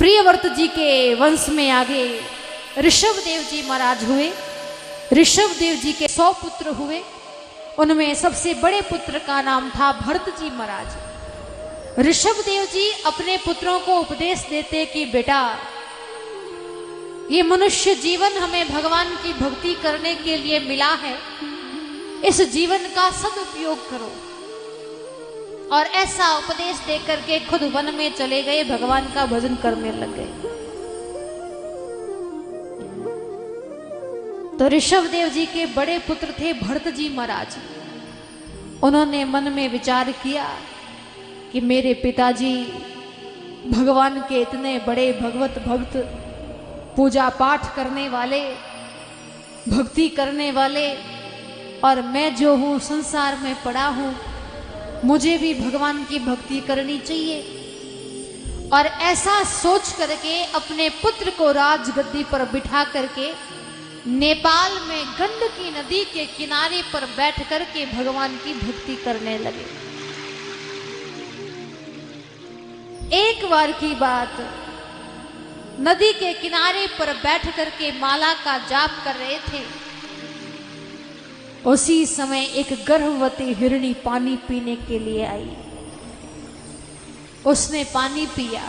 प्रियव्रत जी के वंश में आगे ऋषभ देव जी महाराज हुए। ऋषभ देव जी के 100 पुत्र हुए। उनमें सबसे बड़े पुत्र का नाम था भरत जी महाराज। ऋषभ देव जी अपने पुत्रों को उपदेश देते कि बेटा, ये मनुष्य जीवन हमें भगवान की भक्ति करने के लिए मिला है, इस जीवन का सदुपयोग करो। और ऐसा उपदेश दे करके खुद वन में चले गए, भगवान का भजन करने लग गए। तो ऋषभ देव जी के बड़े पुत्र थे भरत जी महाराज। उन्होंने मन में विचार किया कि मेरे पिताजी भगवान के इतने बड़े भगवत भक्त, पूजा पाठ करने वाले, भक्ति करने वाले, और मैं जो हूँ संसार में पड़ा हूँ, मुझे भी भगवान की भक्ति करनी चाहिए। और ऐसा सोच करके अपने पुत्र को राजगद्दी पर बिठा करके नेपाल में गंडकी नदी के किनारे पर बैठ करके भगवान की भक्ति करने लगे। एक बार की बात, नदी के किनारे पर बैठ करके माला का जाप कर रहे थे। उसी समय एक गर्भवती हिरणी पानी पीने के लिए आई। उसने पानी पिया।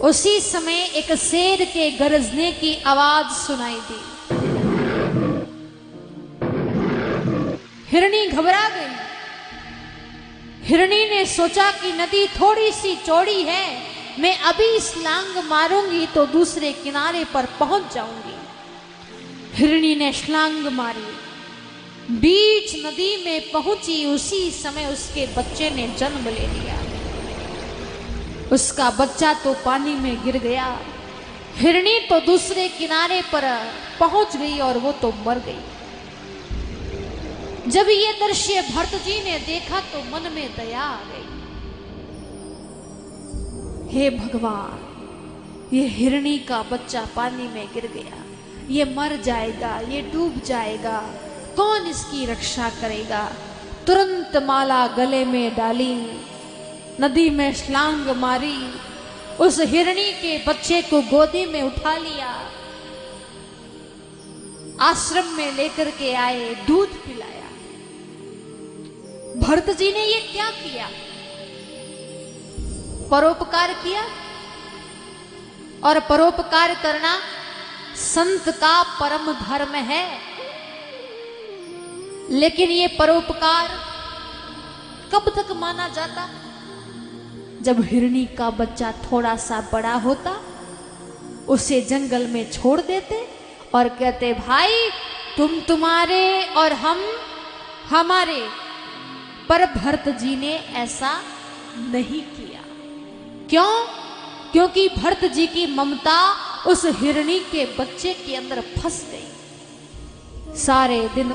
उसी समय एक शेर के गरजने की आवाज सुनाई दी। हिरणी घबरा गई। हिरणी ने सोचा कि नदी थोड़ी सी चौड़ी है, मैं अभी छलांग मारूंगी तो दूसरे किनारे पर पहुंच जाऊंगी। हिरणी ने छलांग मारी, बीच नदी में पहुंची। उसी समय उसके बच्चे ने जन्म ले लिया। उसका बच्चा तो पानी में गिर गया। हिरणी तो दूसरे किनारे पर पहुंच गई और वो तो मर गई। जब ये दृश्य भरत जी ने देखा तो मन में दया आ गई। हे भगवान, ये हिरणी का बच्चा पानी में गिर गया, ये मर जाएगा, ये डूब जाएगा, कौन इसकी रक्षा करेगा। तुरंत माला गले में डाली, नदी में छलांग मारी, उस हिरणी के बच्चे को गोदी में उठा लिया, आश्रम में लेकर के आए, दूध पिलाया। भरत जी ने ये क्या किया? परोपकार किया। और परोपकार करना संत का परम धर्म है। लेकिन ये परोपकार कब तक माना जाता? जब हिरणी का बच्चा थोड़ा सा बड़ा होता, उसे जंगल में छोड़ देते और कहते, भाई तुम तुम्हारे और हम हमारे। पर भरत जी ने ऐसा नहीं किया। क्यों? क्योंकि भरत जी की ममता उस हिरणी के बच्चे के अंदर फंस गई। सारे दिन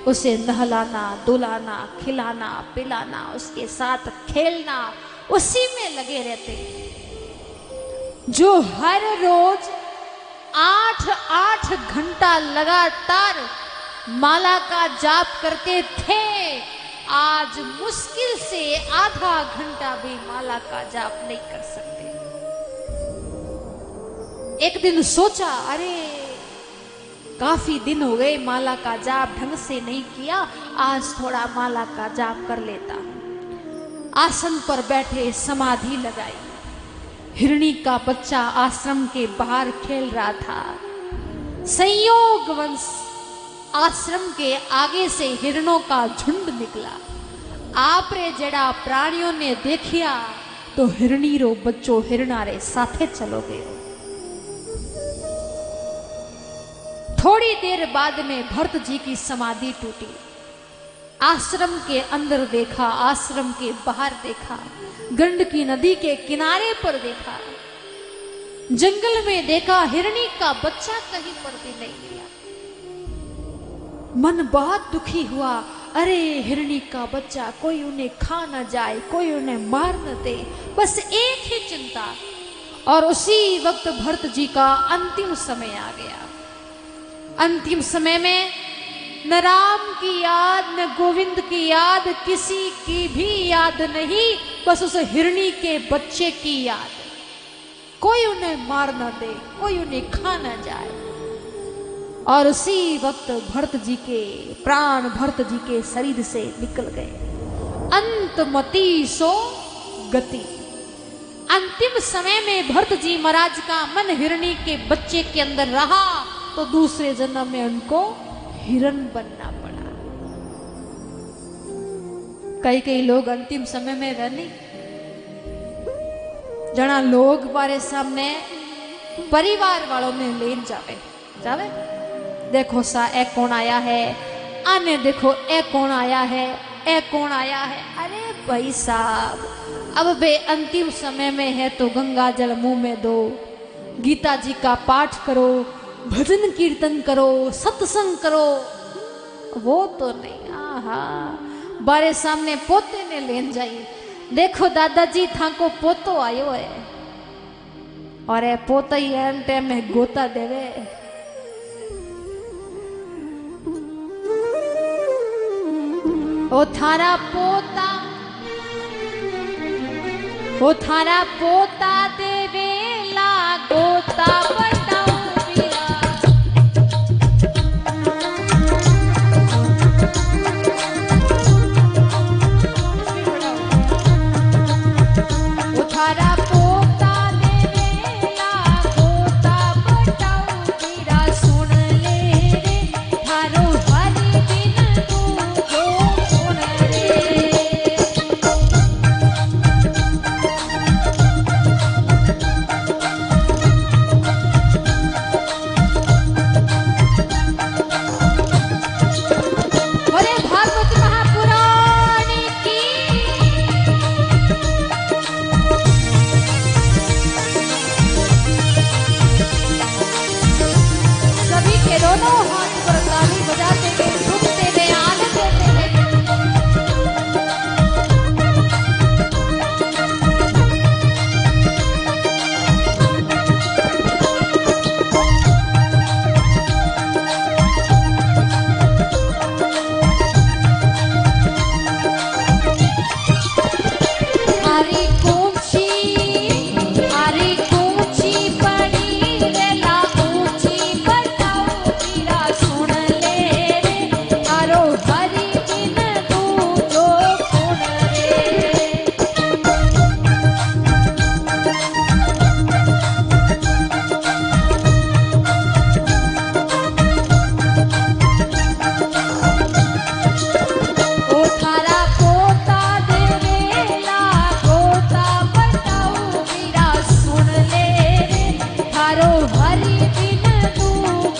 उसे नहलाना, दुलाना, खिलाना, पिलाना, उसके साथ खेलना, उसी में लगे रहते। जो हर रोज 8-8 घंटा लगातार माला का जाप करते थे, आज मुश्किल से आधा घंटा भी माला का जाप नहीं कर सकते। एक दिन सोचा, अरे काफी दिन हो गए माला का जाप ढंग से नहीं किया, आज थोड़ा माला का जाप कर लेता हूं। आसन पर बैठे समाधि लगाई। हिरणी का बच्चा आश्रम के बाहर खेल रहा था। संयोगवश आश्रम के आगे से हिरणों का झुंड निकला। आपरे जड़ा प्राणियों ने देखिया तो हिरणी रो बच्चो हिरणारे साथे चलो गयो। थोड़ी देर बाद में भरत जी की समाधि टूटी। आश्रम के अंदर देखा, आश्रम के बाहर देखा, गंडकी नदी के किनारे पर देखा, जंगल में देखा, हिरणी का बच्चा कहीं पर भी नहीं मिला। मन बहुत दुखी हुआ। अरे हिरणी का बच्चा, कोई उन्हें खा न जाए, कोई उन्हें मार न दे, बस एक ही चिंता। और उसी वक्त भरत जी का अंतिम समय आ गया। अंतिम समय में न राम की याद, न गोविंद की याद, किसी की भी याद नहीं, बस उस हिरणी के बच्चे की याद। कोई उन्हें मार ना दे, कोई उन्हें खा ना जाए। और उसी वक्त भरत जी के प्राण भरत जी के शरीर से निकल गए। अंतमति सो गति। अंतिम समय में भरत जी महाराज का मन हिरणी के बच्चे के अंदर रहा, तो दूसरे जन्म में उनको हिरण बनना पड़ा। कई लोग अंतिम समय में रहने जना लोग बारे सामने परिवार वालों ने लेन जावे जावे, देखो सा ए कौन आया है, आने देखो ए कौन आया है, ए कौन आया है। अरे भाई साहब, अब वे अंतिम समय में है तो गंगा जल मुंह में दो, गीता जी का पाठ करो, भजन कीर्तन करो, सत्संग करो, वो तो नहीं। आहा, बारे सामने पोते ने लेन जाइए, देखो दादाजी था को पोतो आयो है, और ए पोता ही एन टाइम में गोता देवे। ओ थारा पोता, ओ थारा पोता देवेला गोता बताओ बिरा। ओ थारा पोता देवेला गोता बताओ बिरा। सुन ले रे थारो हरि बिन तू जो सुन रे। दोनों हाथ पर ताली बजाते हुए झूमते हुए आनंद लेते हुए। हरी कौची हरी कौची पड़ी रेला ऊंची बताओ बिरा। सुन ले रे थारो हरि बिन तू जो सुन रे। ओ थारा पोता देवेला गोता बताओ बिरा। सुन ले रे थारो हरि बिन तू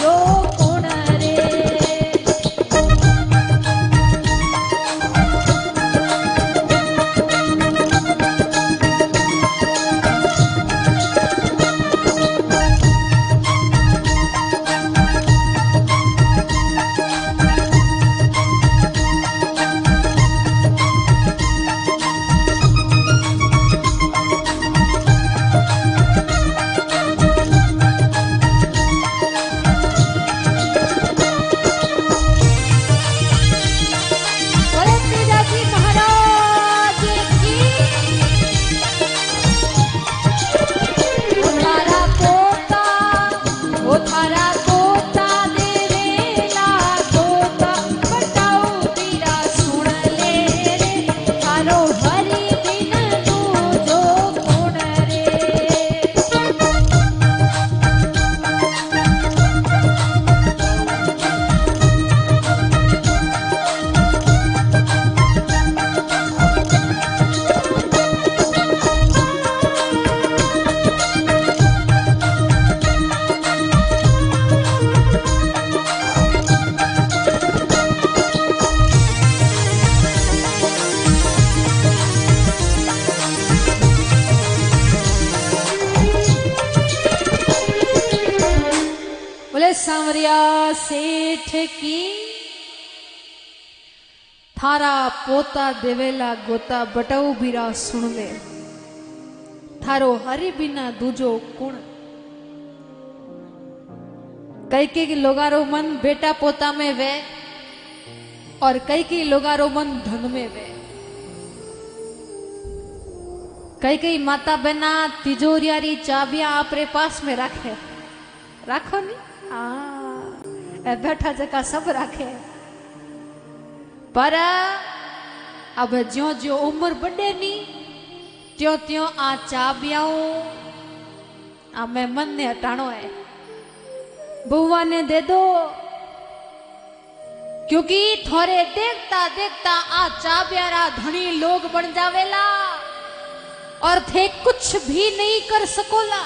जो सुन रे। बोले तेजाजी महाराज की। ओ थारा पोता, ओ थारा पोता देवेला गोता बताओ बिरा। सुन ले रे थारो हरि बिन तू जो सुन रे। बोले सांवरिया सेठ की। थारा पोता देवेला गोता बटाऊ बिरा। सुन ले थारो हरि बिना दूजो कुण। कई लोगारो मन बेटा पोता में वे, और कई लोगारो मन धन में वे। कई कई माता बहना तिजोरियारी चाबियां अपने पास में रखे, राखो नहीं हाँ बैठा जगह सब रखे, पर अब ज्यो ज्यो उम्र बढ़े नी त्यों त्यों आ चाबियां आ मैं मन ने हटाणो है, बुआ ने दे दो, क्योंकि थोड़े देखता देखता आ चाबियारा धनी लोग बन जावेला और थे कुछ भी नहीं कर सकोला।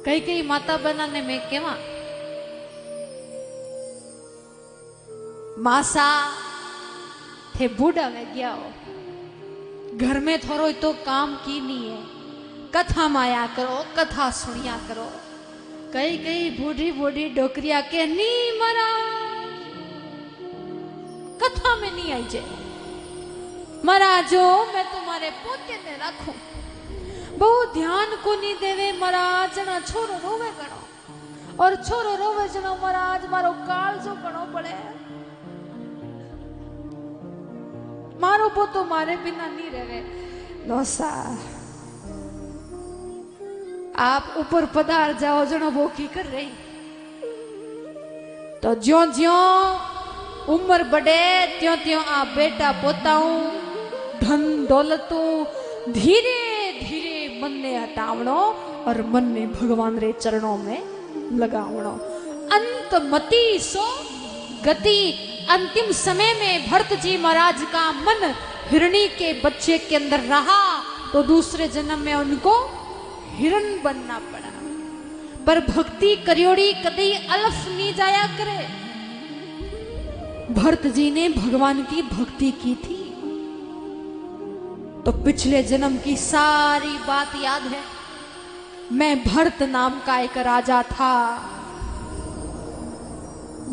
कई कई माता बहना ने मैं केवा मासा थे बूढ़ा में गया हो, घर में थोड़ो तो काम की नहीं है, कथा माया करो, कथा सुनिया करो। कई कई बूढ़ी बूढ़ी डोकरिया के नी मरा कथा में नहीं आई जे महाराजो मैं तुम्हारे पोते ने रखूं, बहुत ध्यान को नहीं देवे महाराज ना छोरो रोवे गणो, और छोरो रोवे जनो महाराज मारो काल जो गणो पड़े, मारो पोतो मारे बिना नहीं रहे। लोसा आप ऊपर पधार जाओ जनो वो की कर रही, तो ज्यो ज्यो उम्र बढ़े त्यों त्यों आप बेटा पोताऊं धन दौलतों धीरे धीरे मन ने हटावणो और मन ने भगवान रे चरणों में लगावणो। अंत मति सो गति, अंतिम समय में भरत जी महाराज का मन हिरणी के बच्चे के अंदर रहा, तो दूसरे जन्म में उनको हिरण बनना पड़ा, पर भक्ति करियोड़ी कदी अलफ नहीं जाया करे। भरत जी ने भगवान की भक्ति की थी, तो पिछले जन्म की सारी बात याद है। मैं भरत नाम का एक राजा था,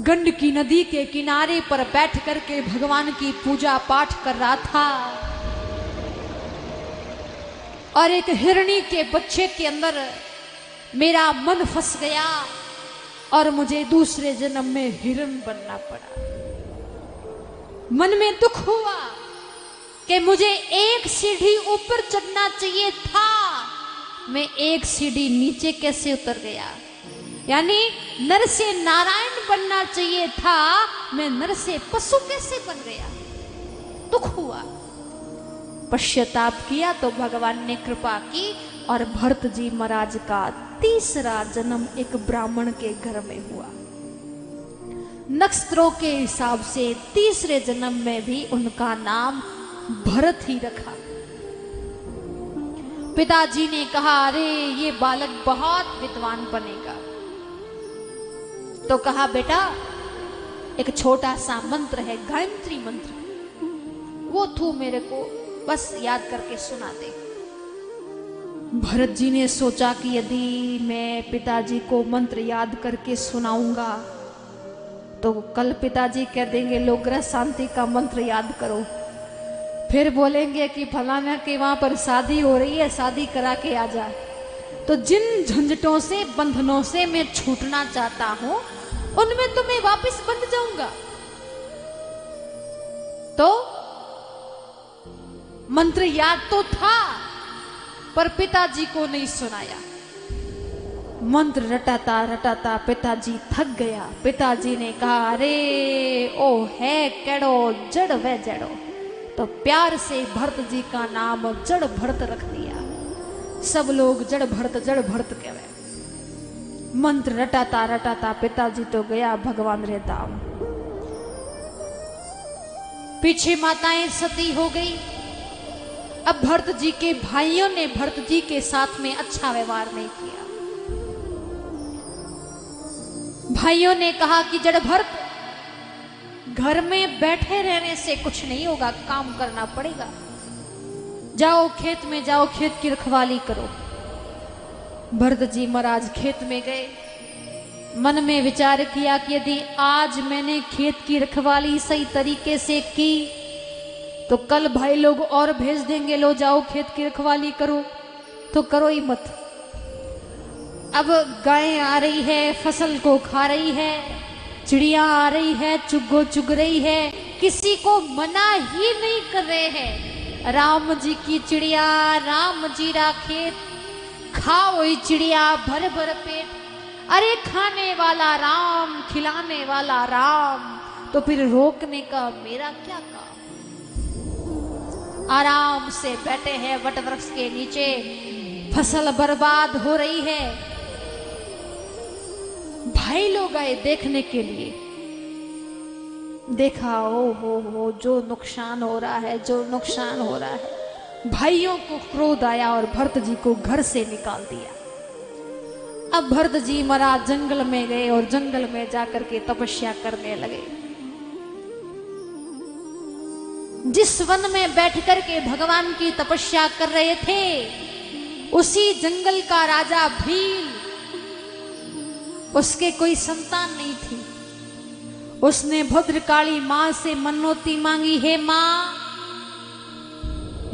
गंडकी नदी के किनारे पर बैठ करके भगवान की पूजा पाठ कर रहा था, और एक हिरणी के बच्चे के अंदर मेरा मन फंस गया और मुझे दूसरे जन्म में हिरण बनना पड़ा। मन में दुख हुआ कि मुझे एक सीढ़ी ऊपर चढ़ना चाहिए था, मैं एक सीढ़ी नीचे कैसे उतर गया, यानी नर से नारायण बनना चाहिए था, मैं नर से पशु कैसे बन गया, दुख हुआ। पश्चाताप किया तो भगवान ने कृपा की और भरत जी महाराज का तीसरा जन्म एक ब्राह्मण के घर में हुआ। नक्षत्रों के हिसाब से तीसरे जन्म में भी उनका नाम भरत ही रखा। पिताजी ने कहा अरे ये बालक बहुत विद्वान बनेगा, तो कहा बेटा एक छोटा सा मंत्र है गायत्री मंत्र, वो तू मेरे को बस याद करके सुना दे। भरत जी ने सोचा कि यदि मैं पिताजी को मंत्र याद करके सुनाऊंगा तो कल पिताजी कह देंगे लो ग्रह शांति का मंत्र याद करो, फिर बोलेंगे कि फलाना के वहां पर शादी हो रही है, शादी करा के आ जा। तो जिन झंझटों से बंधनों से मैं छूटना चाहता हूं उनमें तो मैं वापस बंध जाऊंगा। तो मंत्र याद तो था पर पिताजी को नहीं सुनाया। मंत्र रटाता रटाता पिताजी थक गया। पिताजी ने कहा अरे ओ है केड़ो जड़ वे जड़ो, तो प्यार से भरत जी का नाम जड़ भरत रख दिया। सब लोग जड़ भरत कहवे। मंत्र रटाता रटाता पिताजी तो गया भगवान रे धाम। पीछे माताएं सती हो गई। अब भरत जी के भाइयों ने भरत जी के साथ में अच्छा व्यवहार नहीं किया। भाइयों ने कहा कि जड़ भरत घर में बैठे रहने से कुछ नहीं होगा, काम करना पड़ेगा। जाओ खेत में जाओ, खेत की रखवाली करो। भरत जी महाराज खेत में गए। मन में विचार किया कि यदि आज मैंने खेत की रखवाली सही तरीके से की तो कल भाई लोग और भेज देंगे, लो जाओ खेत की रखवाली करो, तो करो ही मत। अब गायें आ रही है, फसल को खा रही है, चिड़िया आ रही है, चुग रही है, किसी को मना ही नहीं कर रहे हैं। राम जी की चिड़िया, राम जी रा खेत, खाओ ही चिड़िया भर भर पेट। अरे खाने वाला राम, खिलाने वाला राम, तो फिर रोकने का मेरा क्या काम। आराम से बैठे हैं वट वृक्ष के नीचे, फसल बर्बाद हो रही है। भाई लोग आए देखने के लिए, देखा ओ हो जो नुकसान हो रहा है, जो नुकसान हो रहा है। भाइयों को क्रोध आया और भरत जी को घर से निकाल दिया। अब भरत जी महाराज जंगल में गए और जंगल में जाकर के तपस्या करने लगे। जिस वन में बैठकर के भगवान की तपस्या कर रहे थे, उसी जंगल का राजा भील, उसके कोई संतान नहीं थी। उसने भद्रकाली मां से मनौती मांगी, हे मां,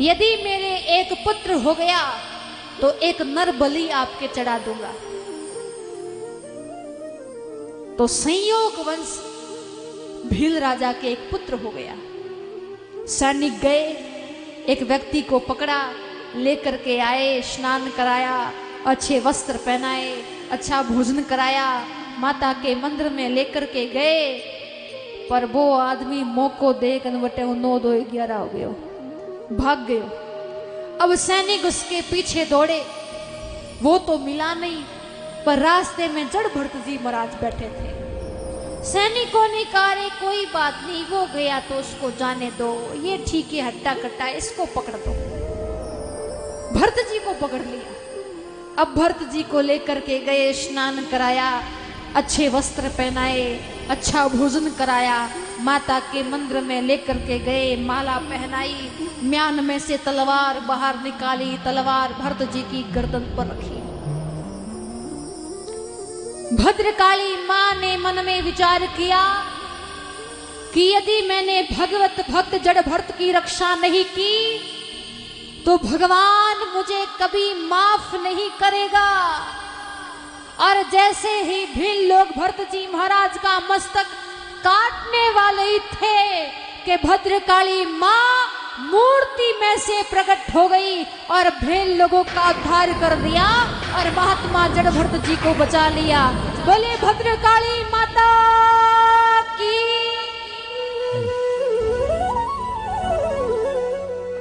यदि मेरे एक पुत्र हो गया तो एक नर बलि आपके चढ़ा दूंगा। तो संयोग वंश भील राजा के एक पुत्र हो गया। सैनिक गए, एक व्यक्ति को पकड़ा, लेकर के आए, स्नान कराया, अच्छे वस्त्र पहनाए, अच्छा भोजन कराया, माता के मंदिर में लेकर के गए। पर वो आदमी मौको दे कन्वटे 9 2 11 हो गयो, भाग गयो। अब सैनिक उसके पीछे दौड़े, वो तो मिला नहीं, पर रास्ते में जड़ भरत जी महाराज बैठे थे। सैनिकों ने कहा, रे कोई बात नहीं, वो गया तो उसको जाने दो, ये ठीक है, हट्टा कट्टा, इसको पकड़ दो। भरत जी को पकड़ लिया। अब भरत जी को लेकर के गए, स्नान कराया, अच्छे वस्त्र पहनाए, अच्छा भोजन कराया, माता के मंदिर में लेकर के गए, माला पहनाई, म्यान में से तलवार बाहर निकाली, तलवार भरत जी की गर्दन पर रखी। भद्रकाली मां ने मन में विचार किया कि यदि मैंने भगवत भक्त जड़ भरत की रक्षा नहीं की तो भगवान मुझे कभी माफ नहीं करेगा। और जैसे ही भील लोग भरत जी महाराज का मस्तक काटने वाले ही थे कि भद्रकाली मां मूर्ति में से प्रकट हो गई और भील लोगों का उद्धार कर दिया और महात्मा जड़ भरत जी को बचा लिया। बोले भद्रकाली माता